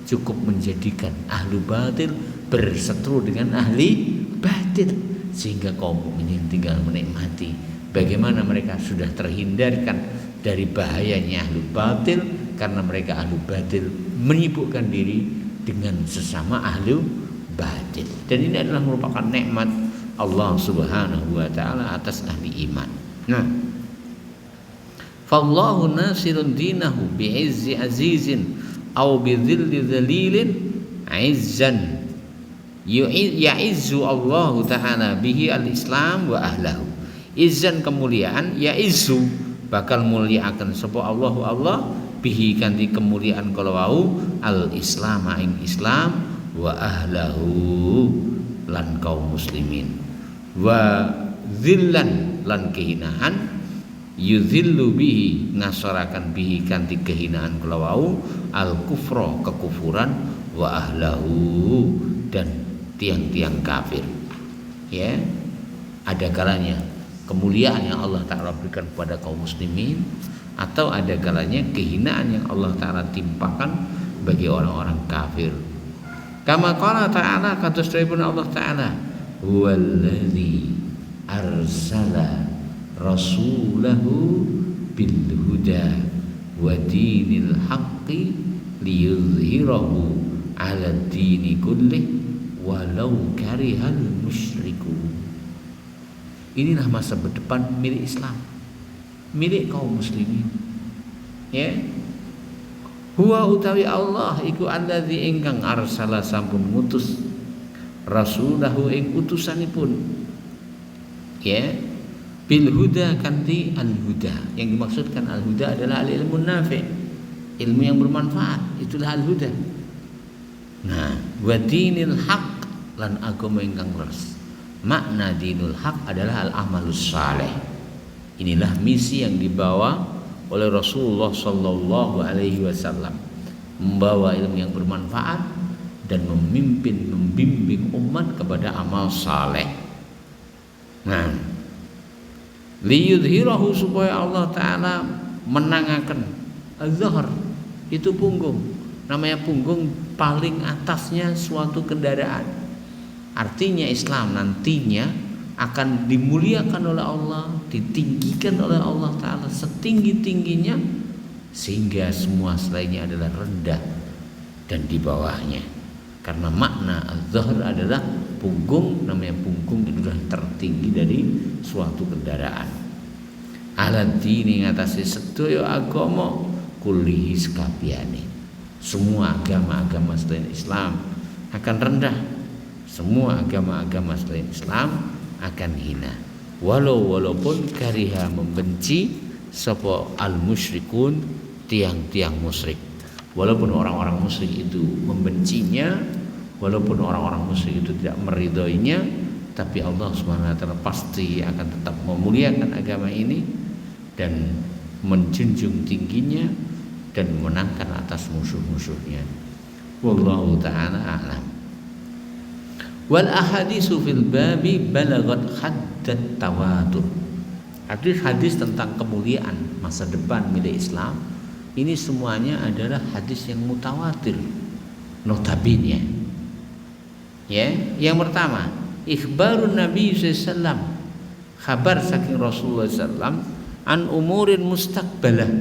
cukup menjadikan ahlu batil berseteru dengan ahli batil, sehingga kaum mukminin tinggal menikmati bagaimana mereka sudah terhindarkan dari bahayanya ahlu batil, karena mereka ahlu batil menyibukkan diri dengan sesama ahlu batil. Dan ini adalah merupakan nikmat Allah Subhanahu wa Ta'ala atas ahli iman. Nah, fallahu nasirun dinahu bi'izzi azizin aw bidzilli dzalilin izzan ya'izzu Allah Ta'ala bihi al-islam wa ahlahu. Izzan kemuliaan, ya'izzu bakal muliakan sapa Allah bihi kanthi kemuliaan kala wau al-islam ing Islam wa ahlahu lan kaum muslimin, wa dzillan lan kehinaan yuzillu bihi ngasarakan bihi kanthi kehinaan kelawau al kufra kekufuran wa ahlahu dan tiang-tiang kafir. Ya, ada kalanya kemuliaan yang Allah Ta'ala berikan kepada kaum muslimin, atau ada kalanya kehinaan yang Allah Ta'ala timpakan bagi orang-orang kafir. Kama qala ta'ala, kados dawuhipun Allah Ta'ala, huwallazi arsala rasulahu bil huda wa dinil haqqi liyuzhirahu 'ala dini kullih walau karihal musyrikun. Inilah masa depan milik Islam, milik kaum muslimin. Ya. Huwa utawi Allah iku allazi ingkang arsala sampun ngutus rasulahu ing utusanipun. Ya. Bil huda kanti al huda. Yang dimaksudkan al huda adalah al ilmu nafi', ilmu yang bermanfaat, itulah al huda. Nah, wa dinil haq lan agama ingkang leres. Makna dinul haq adalah al amalus saleh. Inilah misi yang dibawa oleh Rasulullah sallallahu alaihi wasallam, membawa ilmu yang bermanfaat dan membimbing umat kepada amal saleh. Nah, liyudhirahu supaya Allah taala menangaken az-zahr, itu punggung. Namanya punggung paling atasnya suatu kendaraan. Artinya Islam nantinya akan dimuliakan oleh Allah, ditinggikan oleh Allah Ta'ala setinggi-tingginya, sehingga semua selainnya adalah rendah dan di bawahnya. Karena makna az-zahr adalah punggung, namanya punggung itulah tertinggi dari suatu kendaraan. Alad dini ngatasi sedaya agama kullihi sakabehane. Semua agama-agama selain Islam akan rendah. Semua agama-agama selain Islam akan hina. Walaupun kariha membenci sapa al-musyrikun, tiang-tiang musyrik. Walaupun orang-orang musyrik itu membencinya, walaupun orang-orang musyrik itu tidak meridhoinya, tapi Allah Subhanahu wa taala pasti akan tetap memuliakan agama ini dan menjunjung tingginya dan memenangkan atas musuh-musuhnya. Wallahu taala a'lam. Wal ahadisu fil babi balagat haddat tawatur. Hadis-hadis tentang kemuliaan masa depan milik Islam ini semuanya adalah hadis yang mutawatir notabene. Ya, yang pertama, ikhbarun Nabi sallallahu kabar saking Rasulullah sallallahu an umurin mustaqbalah,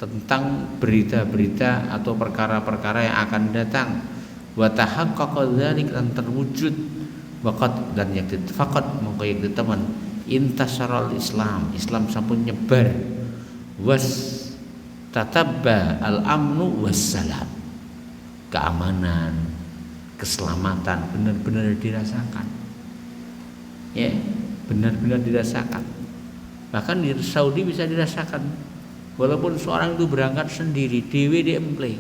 tentang berita-berita atau perkara-perkara yang akan datang. Wa tahaqqaqa dzalik lan terwujud waqat dan yang faqat mongko yang diteman intasyaral Islam sampun nyebar was tatabba al amnu wassalam, keamanan, keselamatan benar-benar dirasakan. Ya, benar-benar dirasakan. Bahkan di Saudi bisa dirasakan. Walaupun seorang itu berangkat sendiri, dhewe diemple,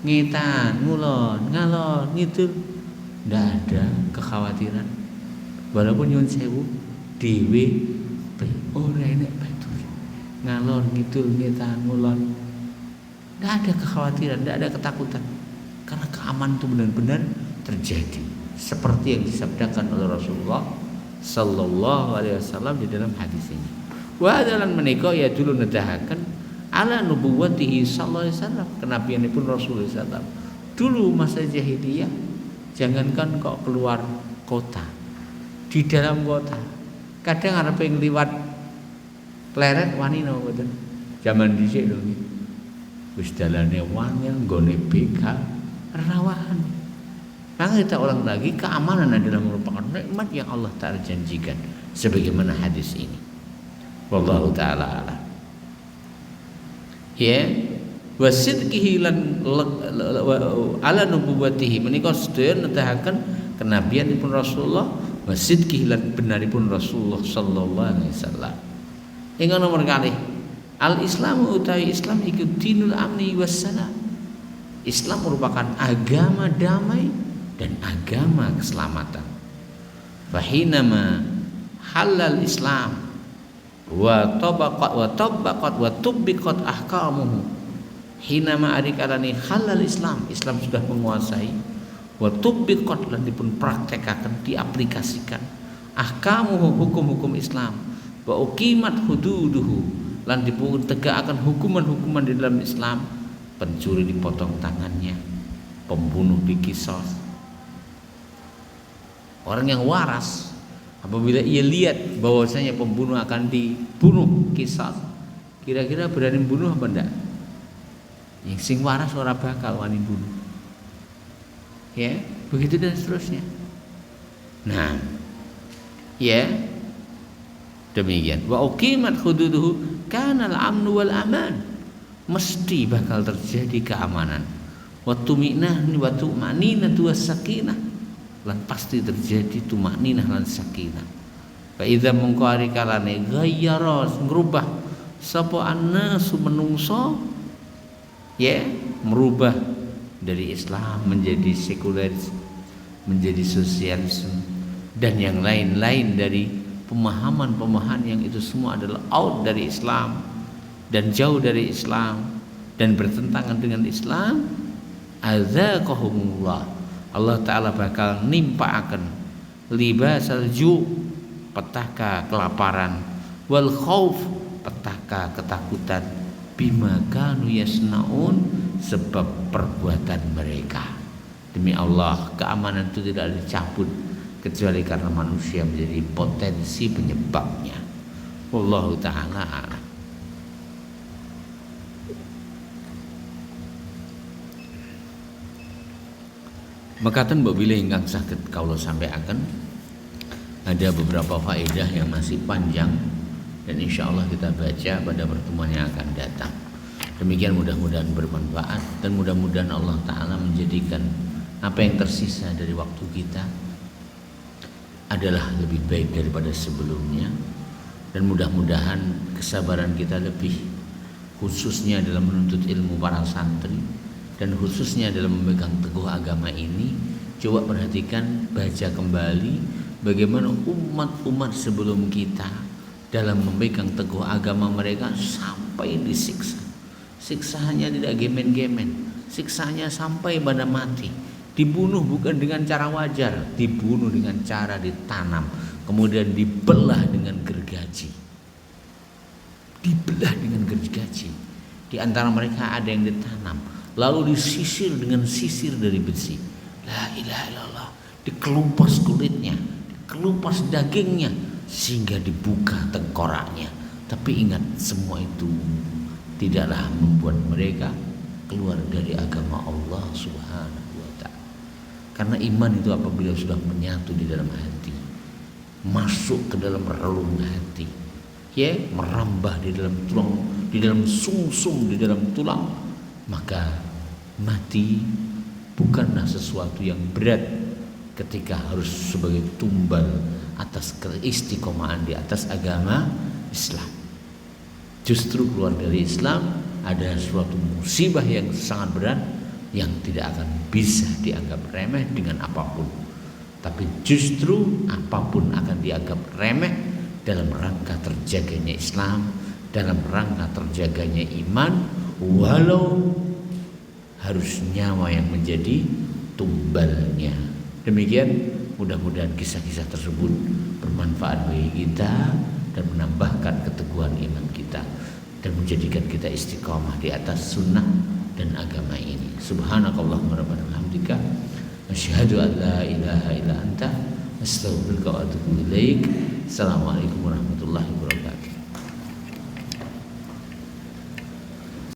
ngitan, ngulon, ngalon, ngidul, ndak ada kekhawatiran. Walaupun nyuwun sewu, dhewe ora enek batur. Ngalon, ngidul, ngitan, ngulon, ndak ada kekhawatiran, ndak ada ketakutan. Karena keamanan itu benar-benar terjadi seperti yang disabdakan oleh Rasulullah sallallahu alaihi wasallam di dalam hadis ini. Wa dalan menika ya dulu nedahaken ala nubuwwatihi sallallahu alaihi wasallam, kenabianipun Rasulullah sallallahu alaihi wasallam. Dulu masa jahiliyah jangankan kok keluar kota, di dalam kota kadang arep ngliwat pleret wani napa mboten. Zaman dhisik lho nggih. Wis dalane wangel nggone bekal rawan. Maka kita ulang lagi, keamanan adalah merupakan nikmat yang Allah Ta'ala janjikan sebagaimana hadis ini. Wallahu ta'ala a'lam. Ya, wasidqihi lan ala nubuwwatihi menika sedaya nedahaken kenabianipun Rasulullah, wasidqihi lan benaripun Rasulullah sallallahu alaihi wasallam. Ingkang nomor kalih, al-Islamu utawi Islam iku dinul amni wassalam. Islam merupakan agama damai dan agama keselamatan. Fahinama halal Islam wa tubiqat ahkamuhu. Hinama adikalani halal Islam sudah menguasai, wa tubiqat lan dipun praktekaken, diaplikasikan ahkamuhu, hukum-hukum Islam, wa uqimat hududuhu lan dipun tegakaken hukuman-hukuman di dalam Islam. Pencuri dipotong tangannya, pembunuh dikisos. Orang yang waras apabila ia lihat bahwasanya pembunuh akan dibunuh kisas, kira-kira berani bunuh apa enggak? Yang sing waras ora bakal wani bunuh. Ya, begitu dan seterusnya. Nah, ya, Demikian. Wa uqimat hududuhu kana al-amnu wal aman. Mesti bakal terjadi keamanan. Wa tuminah wa tu'maninah was sakinah. Lan pasti terjadi tumakninah lan sakinah. Fa idza mungkari kalane ghayyara ngrubah sapa annasu menungso ya merubah dari Islam menjadi sekuleris, menjadi sosialisme dan yang lain-lain dari pemahaman-pemahaman yang itu semua adalah out dari Islam dan jauh dari Islam dan bertentangan dengan Islam. Azaqahumullah, Allah Ta'ala bakal nimpaaken libasal ju, petaka kelaparan, wal khauf, petaka ketakutan, bima kanu yasnaun, sebab perbuatan mereka. Demi Allah, keamanan itu tidak dicabut kecuali karena manusia menjadi potensi penyebabnya. Wallahu ta'ala a'lam. Mekaten mbok bilih ingkang saged kawula sampaikan, ada beberapa faedah yang masih panjang dan insya Allah kita baca pada pertemuan yang akan datang. Demikian, mudah-mudahan bermanfaat dan mudah-mudahan Allah Ta'ala menjadikan apa yang tersisa dari waktu kita adalah lebih baik daripada sebelumnya, dan mudah-mudahan kesabaran kita lebih, khususnya dalam menuntut ilmu para santri dan khususnya dalam memegang teguh agama ini. Coba perhatikan, baca kembali bagaimana umat-umat sebelum kita dalam memegang teguh agama mereka sampai disiksa. Siksaannya tidak gemen-gemen, siksaannya sampai pada mati. Dibunuh bukan dengan cara wajar, dibunuh dengan cara ditanam, kemudian dibelah dengan gergaji. Dibelah dengan gergaji. Di antara mereka ada yang ditanam, lalu disisir dengan sisir dari besi. La ilaha illallah. Dikelupas kulitnya, dikelupas dagingnya, sehingga dibuka tengkoraknya. Tapi ingat, semua itu tidaklah membuat mereka keluar dari agama Allah Subhanahu wa ta'ala. Karena iman itu apabila sudah menyatu di dalam hati, masuk ke dalam relung hati, ya, merambah di dalam tulang, di dalam sumsum, di dalam tulang, maka mati bukanlah sesuatu yang berat ketika harus sebagai tumbal atas keistiqomahan di atas agama Islam. Justru keluar dari Islam ada suatu musibah yang sangat berat yang tidak akan bisa dianggap remeh dengan apapun. Tapi justru apapun akan dianggap remeh dalam rangka terjaganya Islam, dalam rangka terjaganya iman, walau harus nyawa yang menjadi tumbalnya. Demikian, mudah-mudahan kisah-kisah tersebut bermanfaat bagi kita dan menambahkan keteguhan iman kita dan menjadikan kita istiqamah di atas sunnah dan agama ini. Subhanakallahumma rabbana hamdika asyhadu an la ilaha illa anta astaghfiruka wa atubu ilaik. Assalamualaikum warahmatullahi wabarakatuh.